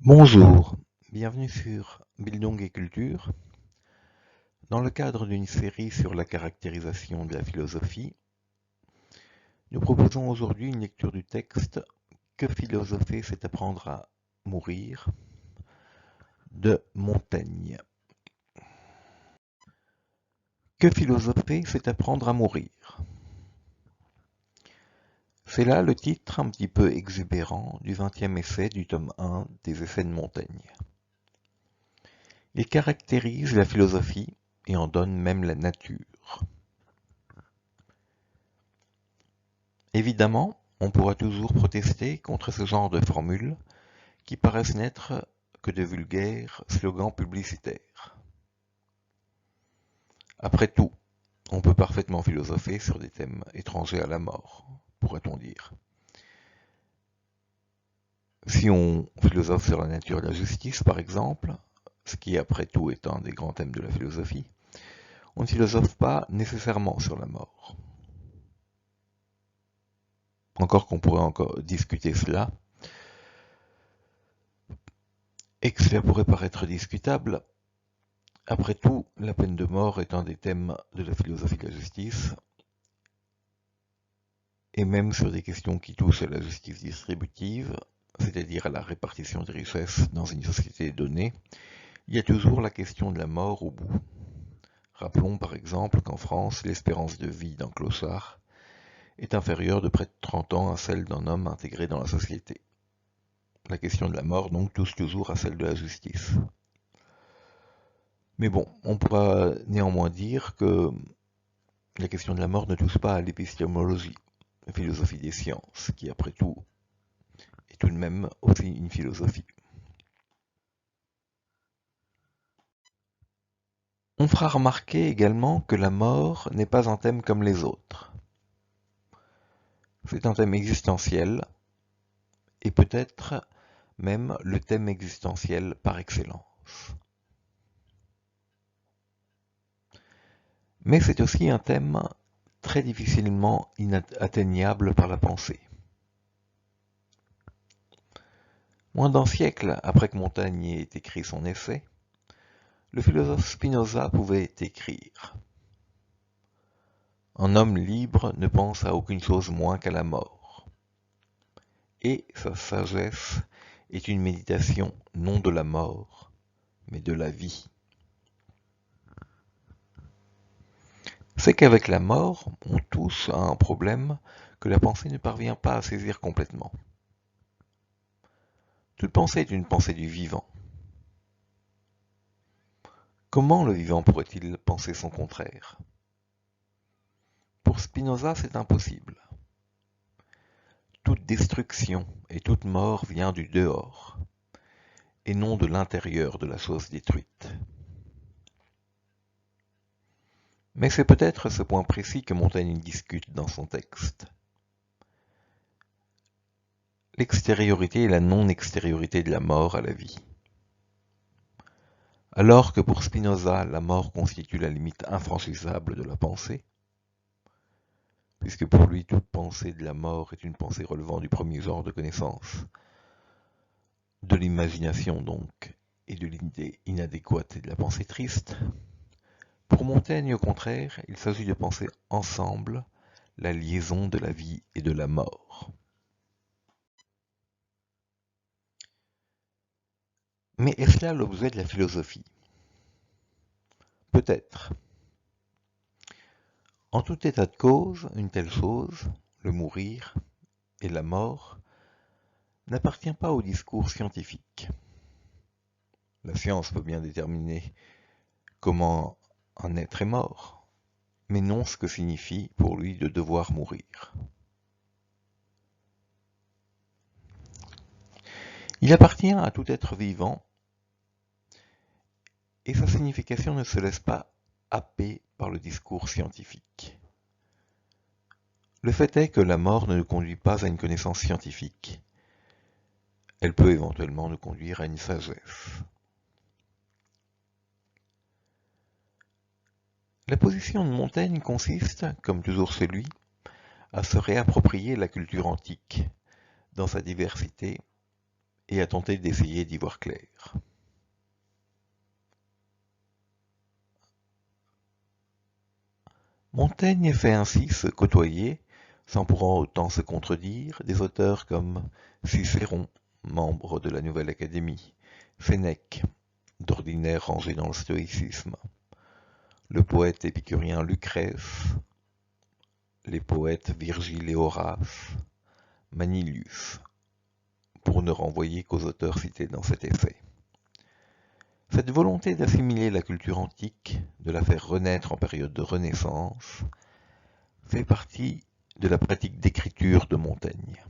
Bonjour, bienvenue sur Bildung et Culture. Dans le cadre d'une série sur la caractérisation de la philosophie, nous proposons aujourd'hui une lecture du texte Que philosopher, c'est apprendre à mourir de Montaigne. Que philosopher, c'est apprendre à mourir. C'est là le titre un petit peu exubérant du 20e essai du tome 1 des Essais de Montaigne. Il caractérise la philosophie et en donne même la nature. Évidemment, on pourra toujours protester contre ce genre de formules qui paraissent n'être que de vulgaires slogans publicitaires. Après tout, on peut parfaitement philosopher sur des thèmes étrangers à la mort, pourrait-on dire. Si on philosophe sur la nature de la justice, par exemple, ce qui après tout est un des grands thèmes de la philosophie, on ne philosophe pas nécessairement sur la mort. Encore qu'on pourrait encore discuter cela, et que cela pourrait paraître discutable. Après tout, la peine de mort est un des thèmes de la philosophie de la justice, et même sur des questions qui touchent à la justice distributive, c'est-à-dire à la répartition des richesses dans une société donnée, il y a toujours la question de la mort au bout. Rappelons par exemple qu'en France, l'espérance de vie d'un clochard est inférieure de près de 30 ans à celle d'un homme intégré dans la société. La question de la mort donc touche toujours à celle de la justice. Mais bon, on pourra néanmoins dire que la question de la mort ne touche pas à l'épistémologie, la philosophie des sciences, qui après tout est tout de même aussi une philosophie. On fera remarquer également que la mort n'est pas un thème comme les autres. C'est un thème existentiel, et peut-être même le thème existentiel par excellence. Mais c'est aussi un thème très difficilement inatteignable par la pensée. Moins d'un siècle après que Montaigne ait écrit son essai, le philosophe Spinoza pouvait écrire « Un homme libre ne pense à aucune chose moins qu'à la mort. Et sa sagesse est une méditation non de la mort, mais de la vie. » C'est qu'avec la mort, on touche à un problème que la pensée ne parvient pas à saisir complètement. Toute pensée est une pensée du vivant. Comment le vivant pourrait-il penser son contraire? Pour Spinoza, c'est impossible. Toute destruction et toute mort vient du dehors, et non de l'intérieur de la chose détruite. Mais c'est peut-être ce point précis que Montaigne discute dans son texte. L'extériorité et la non-extériorité de la mort à la vie. Alors que pour Spinoza, la mort constitue la limite infranchissable de la pensée, puisque pour lui toute pensée de la mort est une pensée relevant du premier genre de connaissance, de l'imagination donc, et de l'idée inadéquate et de la pensée triste, pour Montaigne au contraire, il s'agit de penser ensemble la liaison de la vie et de la mort. Mais est-ce là l'objet de la philosophie? Peut-être. En tout état de cause, une telle chose, le mourir et la mort, n'appartient pas au discours scientifique. La science peut bien déterminer comment un être est mort, mais non ce que signifie pour lui de devoir mourir. Il appartient à tout être vivant, et sa signification ne se laisse pas happer par le discours scientifique. Le fait est que la mort ne nous conduit pas à une connaissance scientifique. Elle peut éventuellement nous conduire à une sagesse. La position de Montaigne consiste, comme toujours chez lui, à se réapproprier la culture antique, dans sa diversité, et à tenter d'essayer d'y voir clair. Montaigne fait ainsi se côtoyer, sans pour autant se contredire, des auteurs comme Cicéron, membre de la Nouvelle Académie, Sénèque, d'ordinaire rangé dans le stoïcisme, le poète épicurien Lucrèce, les poètes Virgile et Horace, Manilius, pour ne renvoyer qu'aux auteurs cités dans cet essai. Cette volonté d'assimiler la culture antique, de la faire renaître en période de Renaissance, fait partie de la pratique d'écriture de Montaigne.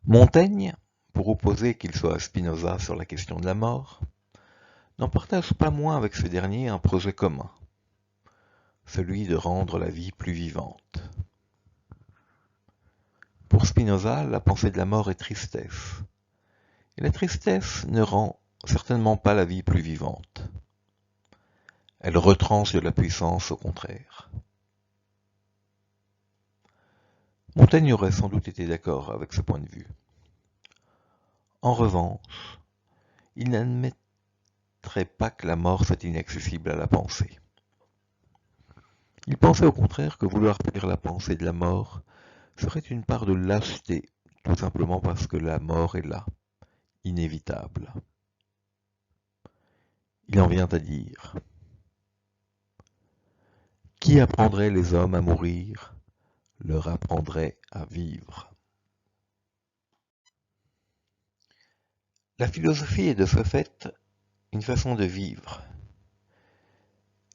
Montaigne, pour opposer qu'il soit à Spinoza sur la question de la mort, n'en partage pas moins avec ce dernier un projet commun, celui de rendre la vie plus vivante. Pour Spinoza, la pensée de la mort est tristesse, et la tristesse ne rend certainement pas la vie plus vivante. Elle retranche de la puissance au contraire. Montaigne aurait sans doute été d'accord avec ce point de vue. En revanche, il n'admettrait pas que la mort soit inaccessible à la pensée. Il pensait au contraire que vouloir faire la pensée de la mort serait une part de lâcheté, tout simplement parce que la mort est là, inévitable. Il en vient à dire : qui apprendrait les hommes à mourir, leur apprendrait à vivre. La philosophie est de ce fait une façon de vivre,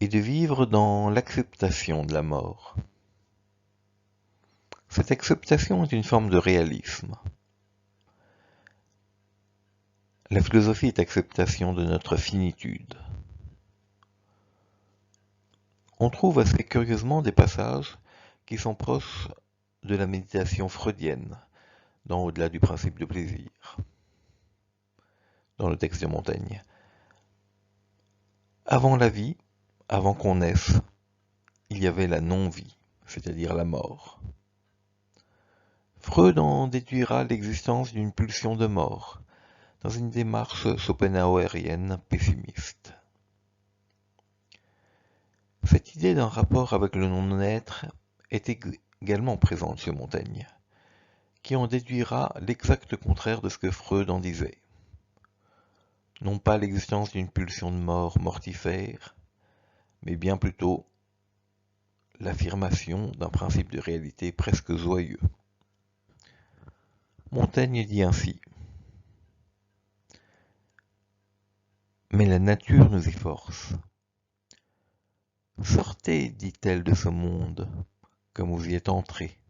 et de vivre dans l'acceptation de la mort. Cette acceptation est une forme de réalisme. La philosophie est acceptation de notre finitude. On trouve assez curieusement des passages qui sont proches de la méditation freudienne, dans Au-delà du principe de plaisir, dans le texte de Montaigne. Avant la vie, avant qu'on naisse, il y avait la non-vie, c'est-à-dire la mort. Freud en déduira l'existence d'une pulsion de mort, dans une démarche schopenhauerienne pessimiste. Cette idée d'un rapport avec le non-être est également présente chez Montaigne, qui en déduira l'exact contraire de ce que Freud en disait. Non pas l'existence d'une pulsion de mort mortifère, mais bien plutôt l'affirmation d'un principe de réalité presque joyeux. Montaigne dit ainsi : mais la nature nous y force. Sortez, dit-elle, de ce monde, comme vous y êtes entrés.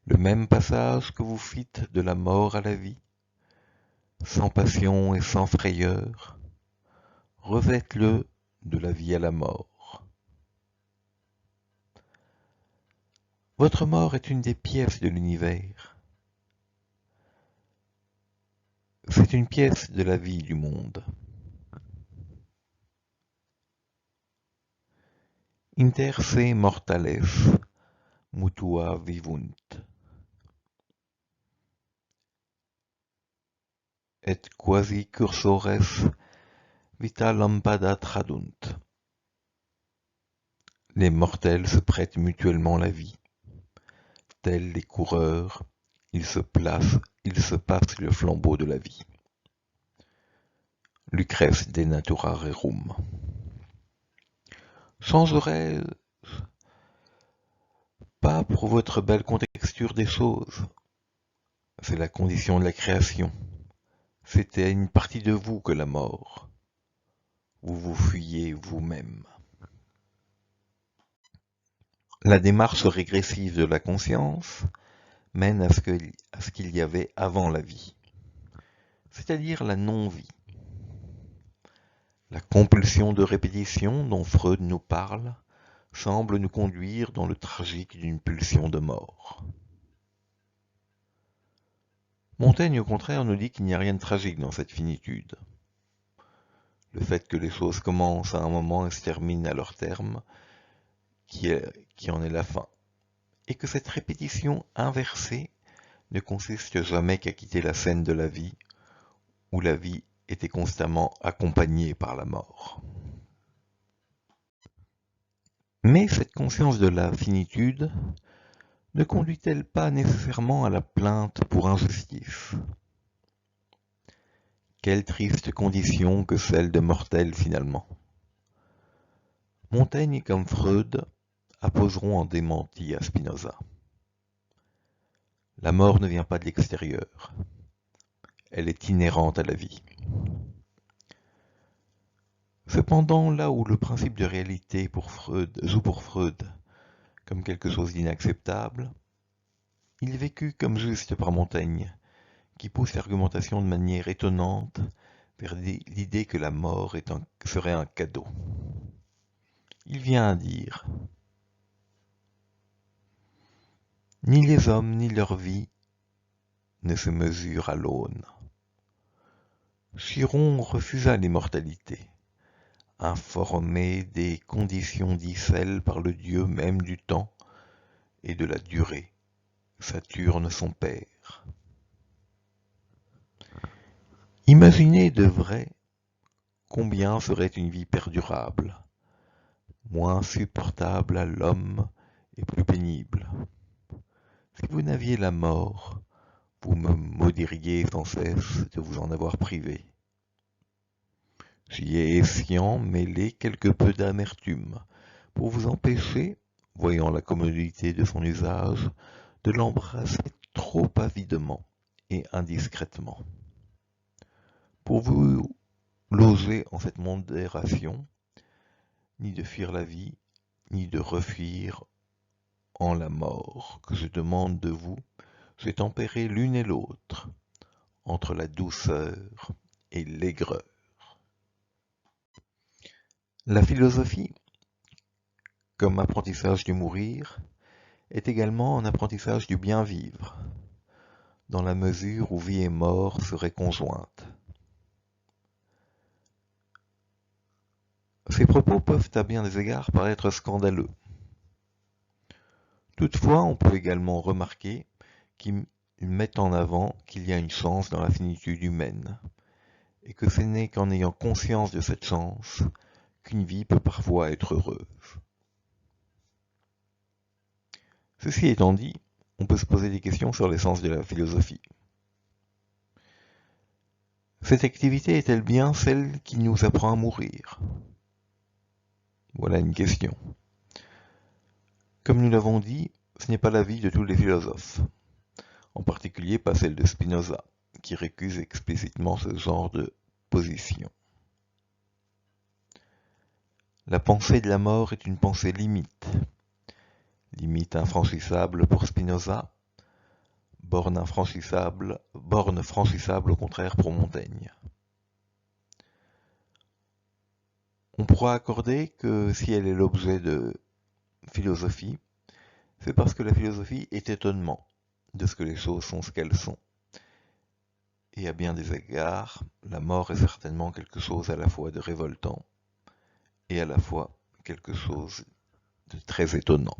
Le même passage que vous fîtes de la mort à la vie, sans passion et sans frayeur, revêtes-le de la vie à la mort. Votre mort est une des pièces de l'univers. C'est une pièce de la vie du monde. Inter se mortales mutua vivunt, et quasi cursores vita lampada tradunt. Les mortels se prêtent mutuellement la vie. Tels les coureurs, ils se passent le flambeau de la vie. Lucrèce de natura rerum. Changerai-je pas pour votre belle contexture des choses? C'est la condition de la création. C'était une partie de vous que la mort. Vous vous fuyez vous-même. La démarche régressive de la conscience mène à ce qu'il y avait avant la vie, c'est-à-dire la non-vie. La compulsion de répétition dont Freud nous parle semble nous conduire dans le tragique d'une pulsion de mort. Montaigne, au contraire, nous dit qu'il n'y a rien de tragique dans cette finitude. Le fait que les choses commencent à un moment et se terminent à leur terme, qui en est la fin, et que cette répétition inversée ne consiste jamais qu'à quitter la scène de la vie, où la vie était constamment accompagnée par la mort. Mais cette conscience de la finitude ne conduit-elle pas nécessairement à la plainte pour injustice? Quelle triste condition que celle de mortel finalement. Montaigne comme Freud apposeront en démenti à Spinoza. La mort ne vient pas de l'extérieur, elle est inhérente à la vie. Cependant, là où le principe de réalité joue pour Freud comme quelque chose d'inacceptable, il est vécu comme juste par Montaigne, qui pousse l'argumentation de manière étonnante vers l'idée que la mort serait un cadeau. Il vient à dire « Ni les hommes ni leur vie ne se mesurent à l'aune. » Chiron refusa l'immortalité, informé des conditions d'Icelle par le dieu même du temps et de la durée, Saturne son père. Imaginez de vrai combien serait une vie perdurable, moins supportable à l'homme et plus pénible. Si vous n'aviez la mort, vous me maudiriez sans cesse de vous en avoir privé. J'y ai escient mêlé quelque peu d'amertume, pour vous empêcher, voyant la commodité de son usage, de l'embrasser trop avidement et indiscrètement. Pour vous loger en cette modération, ni de fuir la vie, ni de refuir en la mort que je demande de vous, c'est tempérer l'une et l'autre, entre la douceur et l'aigreur. La philosophie, comme apprentissage du mourir, est également un apprentissage du bien vivre, dans la mesure où vie et mort seraient conjointes. Ces propos peuvent à bien des égards paraître scandaleux. Toutefois, on peut également remarquer qu'ils mettent en avant qu'il y a une chance dans la finitude humaine, et que ce n'est qu'en ayant conscience de cette chance qu'une vie peut parfois être heureuse. Ceci étant dit, on peut se poser des questions sur l'essence de la philosophie. Cette activité est-elle bien celle qui nous apprend à mourir? Voilà une question. Comme nous l'avons dit, ce n'est pas l'avis de tous les philosophes, en particulier pas celle de Spinoza, qui récuse explicitement ce genre de position. La pensée de la mort est une pensée limite infranchissable pour Spinoza, borne franchissable au contraire pour Montaigne. On pourra accorder que si elle est l'objet de philosophie, c'est parce que la philosophie est étonnement de ce que les choses sont ce qu'elles sont. Et à bien des égards, la mort est certainement quelque chose à la fois de révoltant et à la fois quelque chose de très étonnant.